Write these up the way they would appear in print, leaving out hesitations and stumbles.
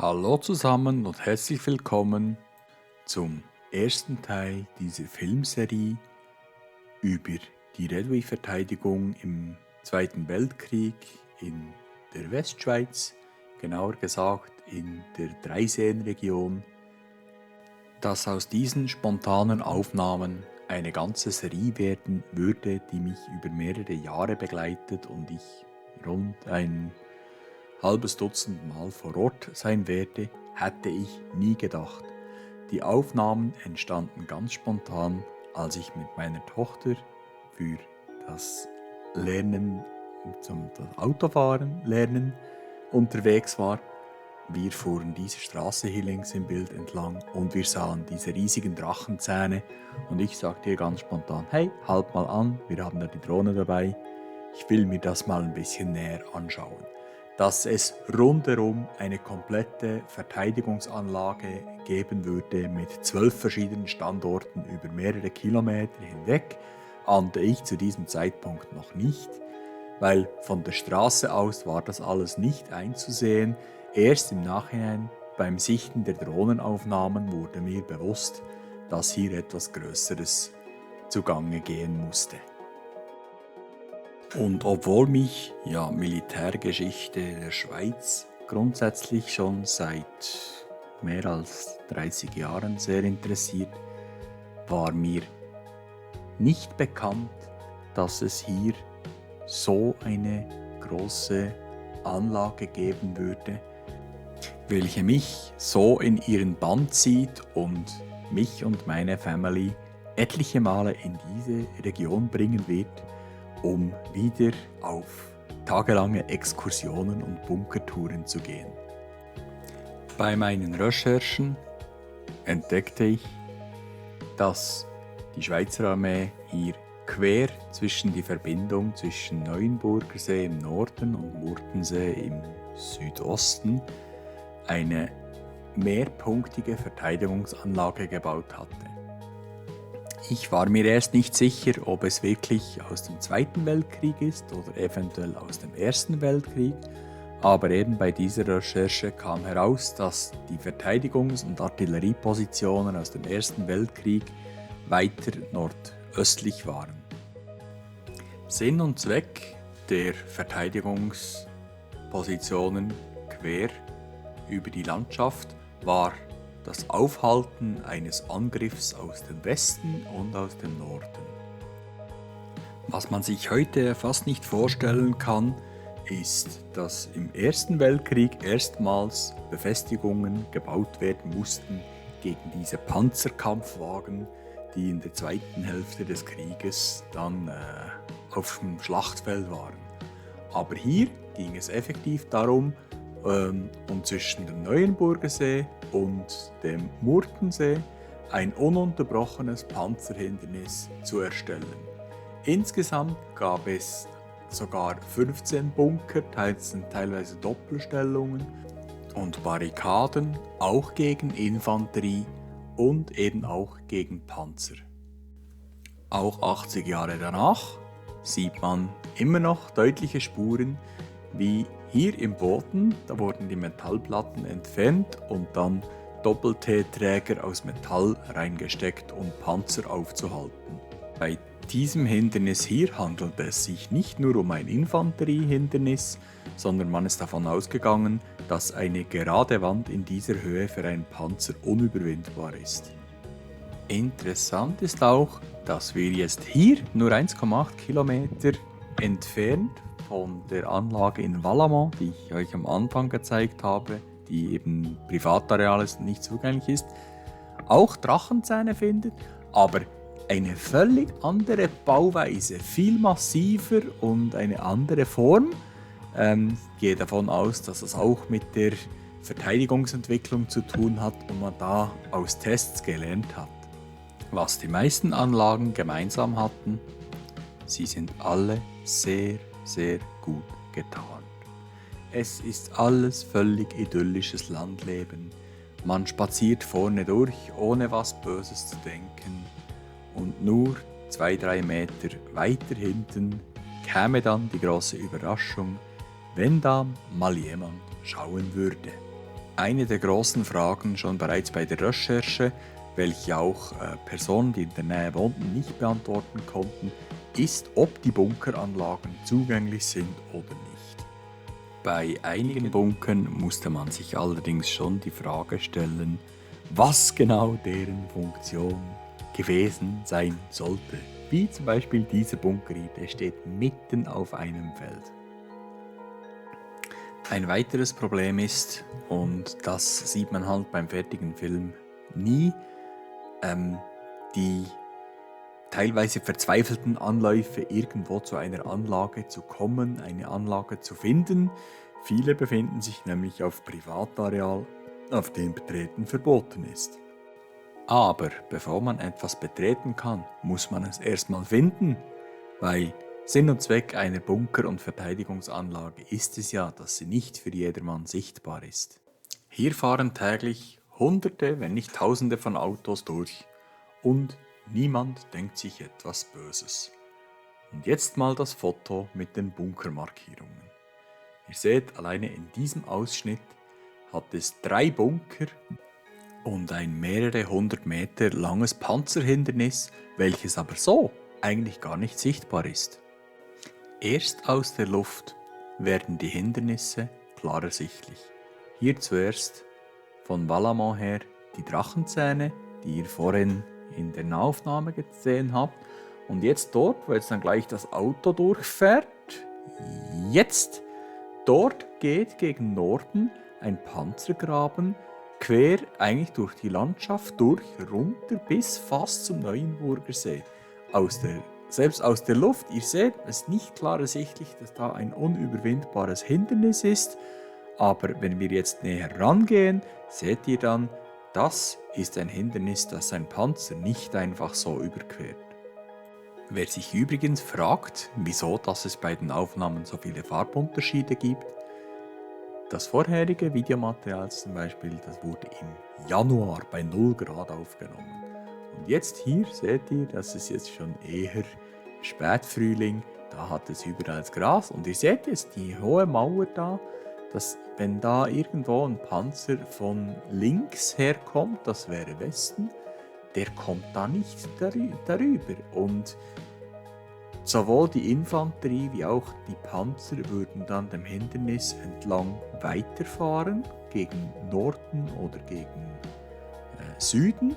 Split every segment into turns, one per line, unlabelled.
Hallo zusammen und herzlich willkommen zum ersten Teil dieser Filmserie über die Redouy-Verteidigung im Zweiten Weltkrieg in der Westschweiz, genauer gesagt in der Dreiseenregion. Dass aus diesen spontanen Aufnahmen eine ganze Serie werden würde, die mich über mehrere Jahre begleitet und ich rund ein halbes Dutzend Mal vor Ort sein werde, hätte ich nie gedacht. Die Aufnahmen entstanden ganz spontan, als ich mit meiner Tochter für das Lernen, zum Autofahren lernen unterwegs war. Wir fuhren diese Straße hier links im Bild entlang und wir sahen diese riesigen Drachenzähne und ich sagte ihr ganz spontan: Hey, halt mal an, wir haben da die Drohne dabei, ich will mir das mal ein bisschen näher anschauen. Dass es rundherum eine komplette Verteidigungsanlage geben würde mit 12 verschiedenen Standorten über mehrere Kilometer hinweg, ahnte ich zu diesem Zeitpunkt noch nicht, weil von der Straße aus war das alles nicht einzusehen. Erst im Nachhinein beim Sichten der Drohnenaufnahmen wurde mir bewusst, dass hier etwas Größeres zugange gehen musste. Und obwohl mich Militärgeschichte der Schweiz grundsätzlich schon seit mehr als 30 Jahren sehr interessiert, war mir nicht bekannt, dass es hier so eine große Anlage geben würde, welche mich so in ihren Bann zieht und mich und meine Family etliche Male in diese Region bringen wird, um wieder auf tagelange Exkursionen und Bunkertouren zu gehen. Bei meinen Recherchen entdeckte ich, dass die Schweizer Armee hier quer zwischen die Verbindung zwischen Neuenburgersee im Norden und Murtensee im Südosten eine mehrpunktige Verteidigungsanlage gebaut hatte. Ich war mir erst nicht sicher, ob es wirklich aus dem Zweiten Weltkrieg ist oder eventuell aus dem Ersten Weltkrieg, aber eben bei dieser Recherche kam heraus, dass die Verteidigungs- und Artilleriepositionen aus dem Ersten Weltkrieg weiter nordöstlich waren. Sinn und Zweck der Verteidigungspositionen quer über die Landschaft war das Aufhalten eines Angriffs aus dem Westen und aus dem Norden. Was man sich heute fast nicht vorstellen kann, ist, dass im Ersten Weltkrieg erstmals Befestigungen gebaut werden mussten gegen diese Panzerkampfwagen, die in der zweiten Hälfte des Krieges dann auf dem Schlachtfeld waren. Aber hier ging es effektiv darum, um zwischen dem Neuenburgersee und dem Murtensee ein ununterbrochenes Panzerhindernis zu erstellen. Insgesamt gab es sogar 15 Bunker, teilweise Doppelstellungen und Barrikaden, auch gegen Infanterie und eben auch gegen Panzer. Auch 80 Jahre danach sieht man immer noch deutliche Spuren, wie hier im Boden, da wurden die Metallplatten entfernt und dann Doppel-T-Träger aus Metall reingesteckt, um Panzer aufzuhalten. Bei diesem Hindernis hier handelt es sich nicht nur um ein Infanteriehindernis, sondern man ist davon ausgegangen, dass eine gerade Wand in dieser Höhe für einen Panzer unüberwindbar ist. Interessant ist auch, dass wir jetzt hier nur 1,8 Kilometer entfernt von der Anlage in Valamont, die ich euch am Anfang gezeigt habe, die eben Privatareal ist und nicht zugänglich ist, auch Drachenzähne findet, aber eine völlig andere Bauweise, viel massiver und eine andere Form. Ich gehe davon aus, dass es auch mit der Verteidigungsentwicklung zu tun hat und man da aus Tests gelernt hat. Was die meisten Anlagen gemeinsam hatten, sie sind alle sehr, sehr gut getarnt. Es ist alles völlig idyllisches Landleben. Man spaziert vorne durch, ohne was Böses zu denken. Und nur 2-3 Meter weiter hinten käme dann die große Überraschung, wenn da mal jemand schauen würde. Eine der großen Fragen schon bereits bei der Recherche, welche auch Personen, die in der Nähe wohnten, nicht beantworten konnten, ist, ob die Bunkeranlagen zugänglich sind oder nicht. Bei einigen Bunkern musste man sich allerdings schon die Frage stellen, was genau deren Funktion gewesen sein sollte. Wie zum Beispiel dieser Bunker hier, der steht mitten auf einem Feld. Ein weiteres Problem ist, und das sieht man halt beim fertigen Film nie, die teilweise verzweifelten Anläufe, irgendwo zu einer Anlage zu kommen, eine Anlage zu finden. Viele befinden sich nämlich auf Privatareal, auf dem Betreten verboten ist. Aber bevor man etwas betreten kann, muss man es erstmal finden, weil Sinn und Zweck einer Bunker- und Verteidigungsanlage ist es ja, dass sie nicht für jedermann sichtbar ist. Hier fahren täglich Hunderte, wenn nicht Tausende von Autos durch und niemand denkt sich etwas Böses. Und jetzt mal das Foto mit den Bunkermarkierungen. Ihr seht, alleine in diesem Ausschnitt hat es 3 Bunker und ein mehrere 100 Meter langes Panzerhindernis, welches aber so eigentlich gar nicht sichtbar ist. Erst aus der Luft werden die Hindernisse klar ersichtlich. Hier zuerst von Valamon her die Drachenzähne, die ihr vorhin in der Nahaufnahme gesehen habt. Und jetzt dort, wo jetzt dann gleich das Auto durchfährt, jetzt dort geht gegen Norden ein Panzergraben quer eigentlich durch die Landschaft durch, runter bis fast zum Neuenburger See. Selbst aus der Luft, ihr seht, es ist nicht klar ersichtlich, dass da ein unüberwindbares Hindernis ist, aber wenn wir jetzt näher rangehen, seht ihr dann, das ist ein Hindernis, das ein Panzer nicht einfach so überquert. Wer sich übrigens fragt, wieso dass es bei den Aufnahmen so viele Farbunterschiede gibt, das vorherige Videomaterial zum Beispiel, das wurde im Januar bei 0 Grad aufgenommen. Und jetzt hier seht ihr, das ist jetzt schon eher Spätfrühling, da hat es überall das Gras und ihr seht jetzt die hohe Mauer da, dass wenn da irgendwo ein Panzer von links herkommt, das wäre Westen, der kommt da nicht darüber und sowohl die Infanterie wie auch die Panzer würden dann dem Hindernis entlang weiterfahren, gegen Norden oder gegen Süden,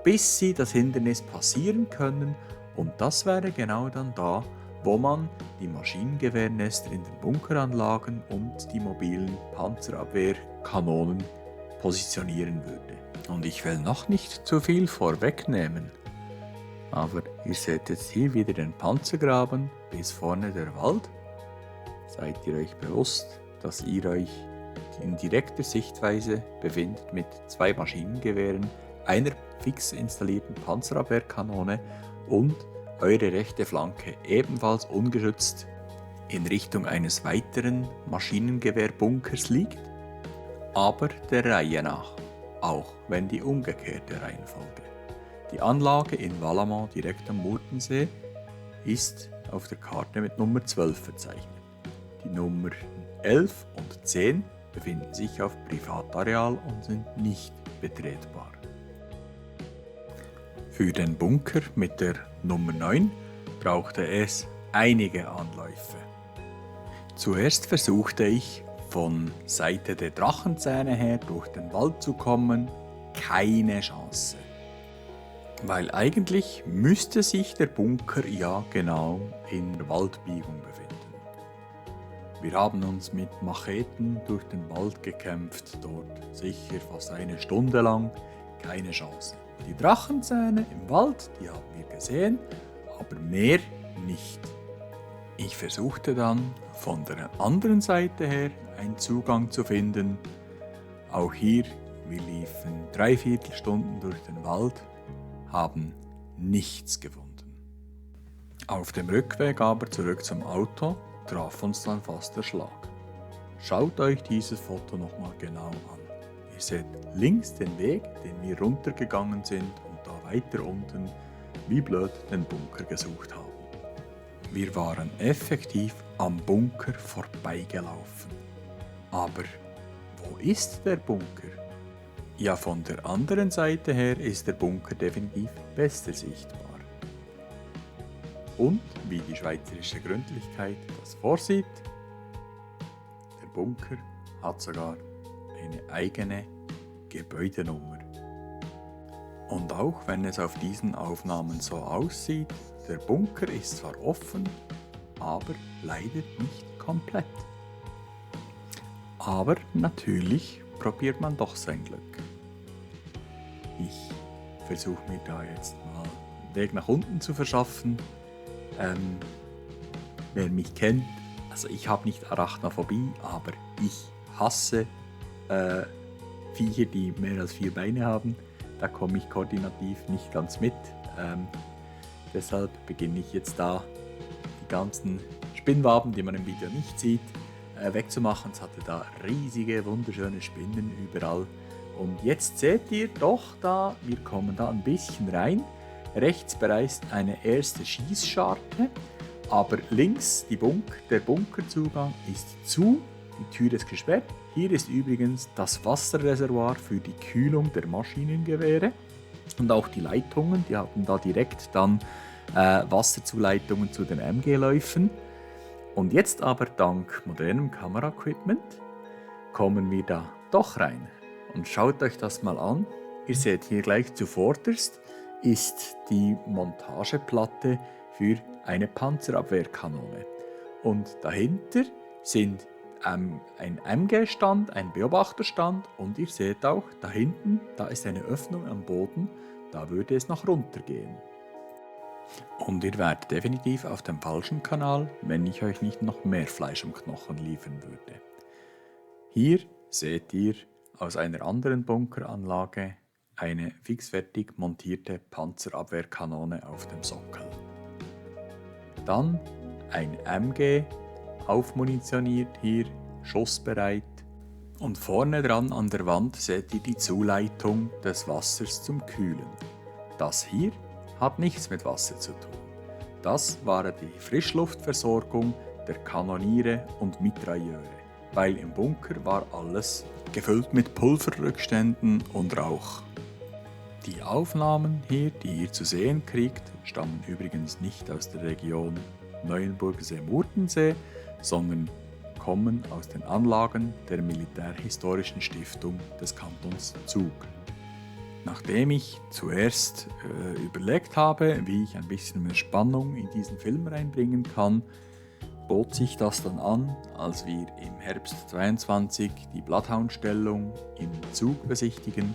bis sie das Hindernis passieren können und das wäre genau dann da, wo man die Maschinengewehrnester in den Bunkeranlagen und die mobilen Panzerabwehrkanonen positionieren würde. Und ich will noch nicht zu viel vorwegnehmen, aber ihr seht jetzt hier wieder den Panzergraben bis vorne der Wald. Seid ihr euch bewusst, dass ihr euch in direkter Sichtweise befindet mit 2 Maschinengewehren, einer fix installierten Panzerabwehrkanone und eure rechte Flanke ebenfalls ungeschützt in Richtung eines weiteren Maschinengewehrbunkers liegt, aber der Reihe nach, auch wenn die umgekehrte Reihenfolge. Die Anlage in Valamon direkt am Murtensee ist auf der Karte mit Nummer 12 verzeichnet. Die Nummer 11 und 10 befinden sich auf Privatareal und sind nicht betretbar. Für den Bunker mit der Nummer 9 brauchte es einige Anläufe. Zuerst versuchte ich von Seite der Drachenzähne her durch den Wald zu kommen, keine Chance. Weil eigentlich müsste sich der Bunker ja genau in der Waldbiegung befinden. Wir haben uns mit Macheten durch den Wald gekämpft, dort sicher fast eine Stunde lang, keine Chance. Die Drachenzähne im Wald, die haben wir gesehen, aber mehr nicht. Ich versuchte dann von der anderen Seite her einen Zugang zu finden. Auch hier, wir liefen 3/4 Stunden durch den Wald, haben nichts gefunden. Auf dem Rückweg aber zurück zum Auto traf uns dann fast der Schlag. Schaut euch dieses Foto nochmal genau an. Ihr seht links den Weg, den wir runtergegangen sind und da weiter unten wie blöd den Bunker gesucht haben. Wir waren effektiv am Bunker vorbeigelaufen. Aber wo ist der Bunker? Ja, von der anderen Seite her ist der Bunker definitiv besser sichtbar. Und wie die schweizerische Gründlichkeit das vorsieht, der Bunker hat sogar eine eigene Gebäudenummer. Und auch wenn es auf diesen Aufnahmen so aussieht, der Bunker ist zwar offen, aber leider nicht komplett. Aber natürlich probiert man doch sein Glück. Ich versuche mir da jetzt mal einen Weg nach unten zu verschaffen. Wer mich kennt, also ich habe nicht Arachnophobie, aber ich hasse Viecher, die mehr als 4 Beine haben. Da komme ich koordinativ nicht ganz mit. Deshalb beginne ich jetzt da die ganzen Spinnwaben, die man im Video nicht sieht, wegzumachen. Es hatte da riesige, wunderschöne Spinnen überall. Und jetzt seht ihr doch da, wir kommen da ein bisschen rein. Rechts bereits eine erste Schießscharte, aber links der Bunkerzugang ist zu, die Tür ist gesperrt. Hier ist übrigens das Wasserreservoir für die Kühlung der Maschinengewehre und auch die Leitungen, die hatten da direkt dann Wasserzuleitungen zu den MG-Läufen. Und jetzt aber dank modernem Kameraequipment kommen wir da doch rein. Und schaut euch das mal an. Ihr seht hier gleich zuvorderst ist die Montageplatte für eine Panzerabwehrkanone. Und dahinter sind ein MG-Stand, ein Beobachterstand und ihr seht auch, da hinten, da ist eine Öffnung am Boden, da würde es nach runter gehen. Und ihr wärt definitiv auf dem falschen Kanal, wenn ich euch nicht noch mehr Fleisch am Knochen liefern würde. Hier seht ihr aus einer anderen Bunkeranlage eine fixfertig montierte Panzerabwehrkanone auf dem Sockel. Dann ein MG, aufmunitioniert hier, schussbereit. Und vorne dran an der Wand seht ihr die Zuleitung des Wassers zum Kühlen. Das hier hat nichts mit Wasser zu tun. Das war die Frischluftversorgung der Kanoniere und Mitrailleure, weil im Bunker war alles gefüllt mit Pulverrückständen und Rauch. Die Aufnahmen hier, die ihr zu sehen kriegt, stammen übrigens nicht aus der Region Neuenburgsee-Murtensee, sondern kommen aus den Anlagen der Militärhistorischen Stiftung des Kantons Zug. Nachdem ich zuerst überlegt habe, wie ich ein bisschen mehr Spannung in diesen Film reinbringen kann, bot sich das dann an, als wir im Herbst 22 die Bloodhound-Stellung im Zug besichtigen,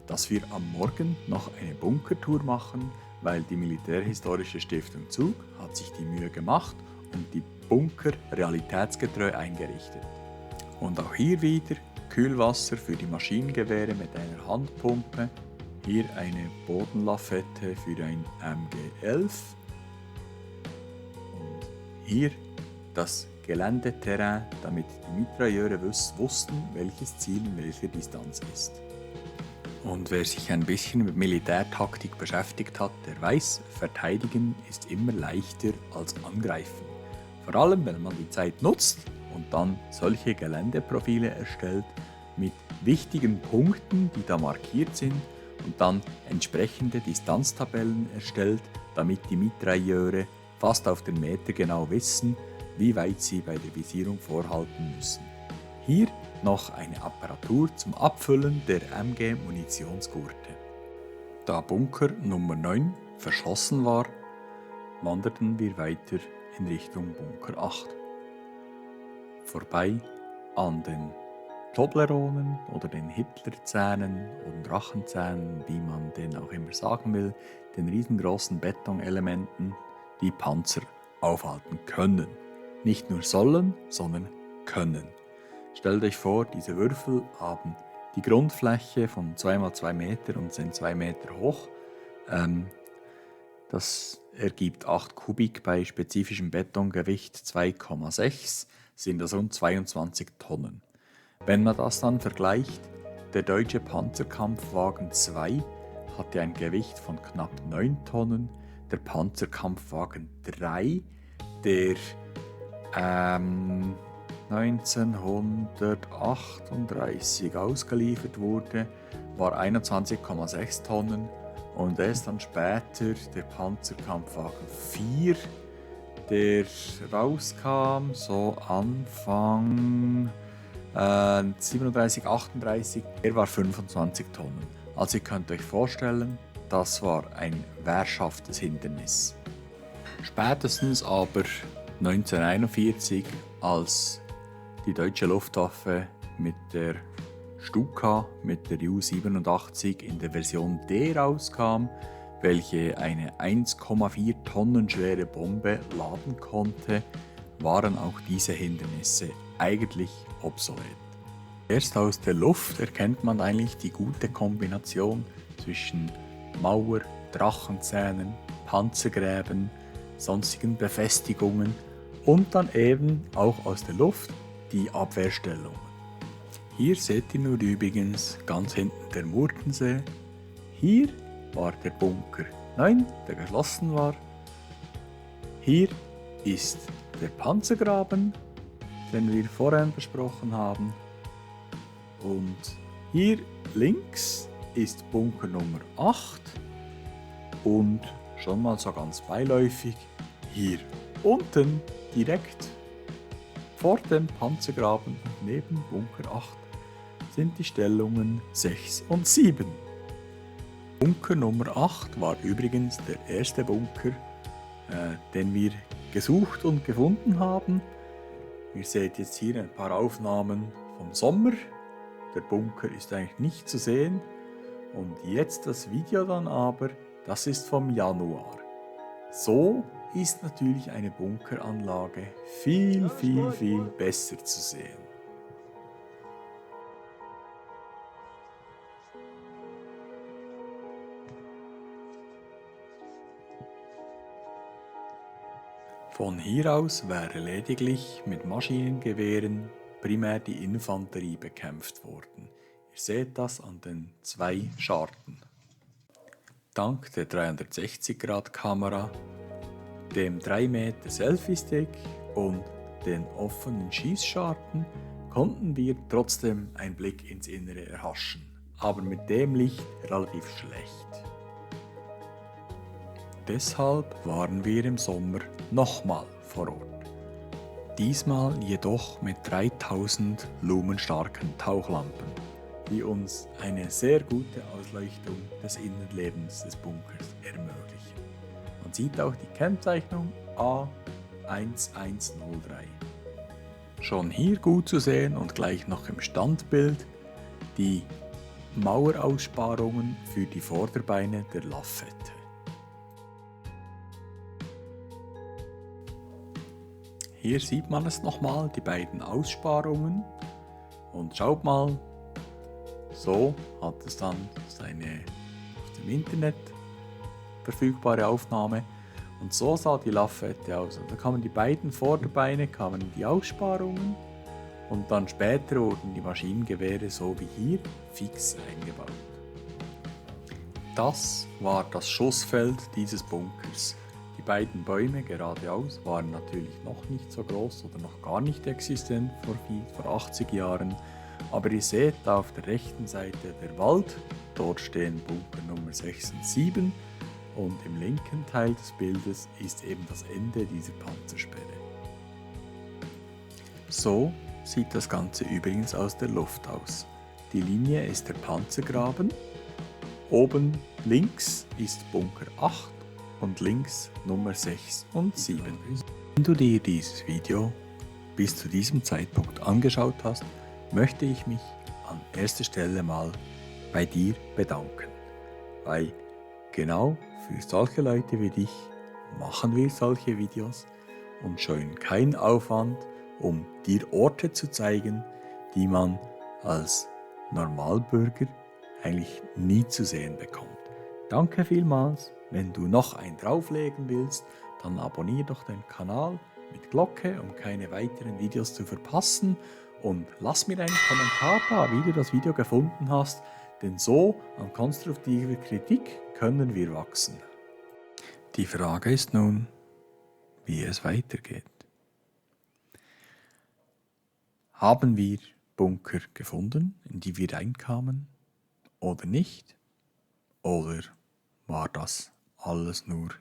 dass wir am Morgen noch eine Bunkertour machen, weil die Militärhistorische Stiftung Zug hat sich die Mühe gemacht und die Bunker realitätsgetreu eingerichtet. Und auch hier wieder Kühlwasser für die Maschinengewehre mit einer Handpumpe, hier eine Bodenlafette für ein MG11 und hier das Geländeterrain, damit die Mitrailleure wussten, welches Ziel in welcher Distanz ist. Und wer sich ein bisschen mit Militärtaktik beschäftigt hat, der weiß, verteidigen ist immer leichter als angreifen. Vor allem, wenn man die Zeit nutzt und dann solche Geländeprofile erstellt mit wichtigen Punkten, die da markiert sind und dann entsprechende Distanztabellen erstellt, damit die Mitrailleure fast auf den Meter genau wissen, wie weit sie bei der Visierung vorhalten müssen. Hier noch eine Apparatur zum Abfüllen der MG-Munitionsgurte. Da Bunker Nummer 9 verschlossen war, wanderten wir weiter in Richtung Bunker 8. Vorbei an den Tobleronen oder den Hitlerzähnen oder Drachenzähnen, wie man den auch immer sagen will, den riesengroßen Betonelementen, die Panzer aufhalten können. Nicht nur sollen, sondern können. Stellt euch vor, diese Würfel haben die Grundfläche von 2x2 Meter und sind 2 Meter hoch. Das ergibt 8 Kubik bei spezifischem Betongewicht 2,6, sind das rund 22 Tonnen. Wenn man das dann vergleicht, der deutsche Panzerkampfwagen 2 hatte ein Gewicht von knapp 9 Tonnen, der Panzerkampfwagen 3, der 1938 ausgeliefert wurde, war 21,6 Tonnen und erst dann später der Panzerkampfwagen 4, der rauskam, so Anfang 37, 38, der war 25 Tonnen. Also ihr könnt euch vorstellen, das war ein währschaftes Hindernis. Spätestens aber 1941, als die deutsche Luftwaffe mit der Stuka, mit der Ju-87 in der Version D rauskam, welche eine 1,4 Tonnen schwere Bombe laden konnte, waren auch diese Hindernisse eigentlich obsolet. Erst aus der Luft erkennt man eigentlich die gute Kombination zwischen Mauer, Drachenzähnen, Panzergräben, sonstigen Befestigungen und dann eben auch aus der Luft die Abwehrstellungen. Hier seht ihr nur übrigens ganz hinten der Murtensee. Hier war der Bunker 9, der geschlossen war. Hier ist der Panzergraben, den wir vorhin besprochen haben. Und hier links ist Bunker Nummer 8 und schon mal so ganz beiläufig, hier unten direkt vor dem Panzergraben neben Bunker 8 sind die Stellungen 6 und 7. Bunker Nummer 8 war übrigens der erste Bunker, den wir gesucht und gefunden haben. Ihr seht jetzt hier ein paar Aufnahmen vom Sommer. Der Bunker ist eigentlich nicht zu sehen. Und jetzt das Video dann aber, das ist vom Januar. So ist natürlich eine Bunkeranlage viel besser zu sehen. Von hier aus wäre lediglich mit Maschinengewehren primär die Infanterie bekämpft worden. Ihr seht das an den 2 Scharten. Dank der 360-Grad-Kamera, dem 3 Meter Selfie-Stick und den offenen Schießscharten konnten wir trotzdem einen Blick ins Innere erhaschen, aber mit dem Licht relativ schlecht. Deshalb waren wir im Sommer nochmal vor Ort. Diesmal jedoch mit 3000 lumenstarken Tauchlampen, die uns eine sehr gute Ausleuchtung des Innenlebens des Bunkers ermöglichen. Man sieht auch die Kennzeichnung A1103. Schon hier gut zu sehen und gleich noch im Standbild die Maueraussparungen für die Vorderbeine der Lafette. Hier sieht man es nochmal, die beiden Aussparungen. Und schaut mal, so hat es dann seine auf dem Internet verfügbare Aufnahme. Und so sah die Lafette aus. Und da kamen die beiden Vorderbeine, kamen in die Aussparungen. Und dann später wurden die Maschinengewehre so wie hier fix eingebaut. Das war das Schussfeld dieses Bunkers. Die beiden Bäume geradeaus waren natürlich noch nicht so groß oder noch gar nicht existent vor 80 Jahren. Aber ihr seht da auf der rechten Seite der Wald, dort stehen Bunker Nummer 6 und 7 und im linken Teil des Bildes ist eben das Ende dieser Panzersperre. So sieht das Ganze übrigens aus der Luft aus. Die Linie ist der Panzergraben, oben links ist Bunker 8 und links Nummer 6 und 7. Wenn du dir dieses Video bis zu diesem Zeitpunkt angeschaut hast, möchte ich mich an erster Stelle mal bei dir bedanken, weil genau für solche Leute wie dich machen wir solche Videos und scheuen keinen Aufwand, um dir Orte zu zeigen, die man als Normalbürger eigentlich nie zu sehen bekommt. Danke vielmals. Wenn du noch einen drauflegen willst, dann abonniere doch den Kanal mit Glocke, um keine weiteren Videos zu verpassen. Und lass mir einen Kommentar da, wie du das Video gefunden hast, denn so an konstruktiver Kritik können wir wachsen. Die Frage ist nun, wie es weitergeht. Haben wir Bunker gefunden, in die wir reinkamen oder nicht? Oder war das alles nur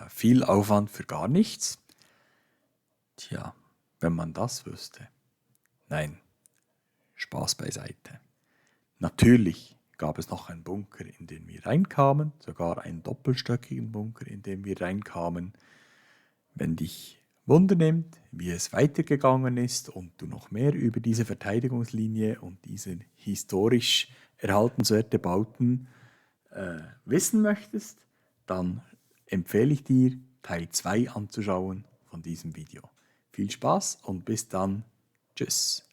viel Aufwand für gar nichts? Tja, wenn man das wüsste. Nein, Spaß beiseite. Natürlich gab es noch einen Bunker, in den wir reinkamen, sogar einen doppelstöckigen Bunker, in den wir reinkamen. Wenn dich Wunder nimmt, wie es weitergegangen ist und du noch mehr über diese Verteidigungslinie und diese historisch erhaltenswerte Bauten wissen möchtest, dann empfehle ich dir, Teil 2 anzuschauen von diesem Video. Viel Spaß und bis dann. Tschüss.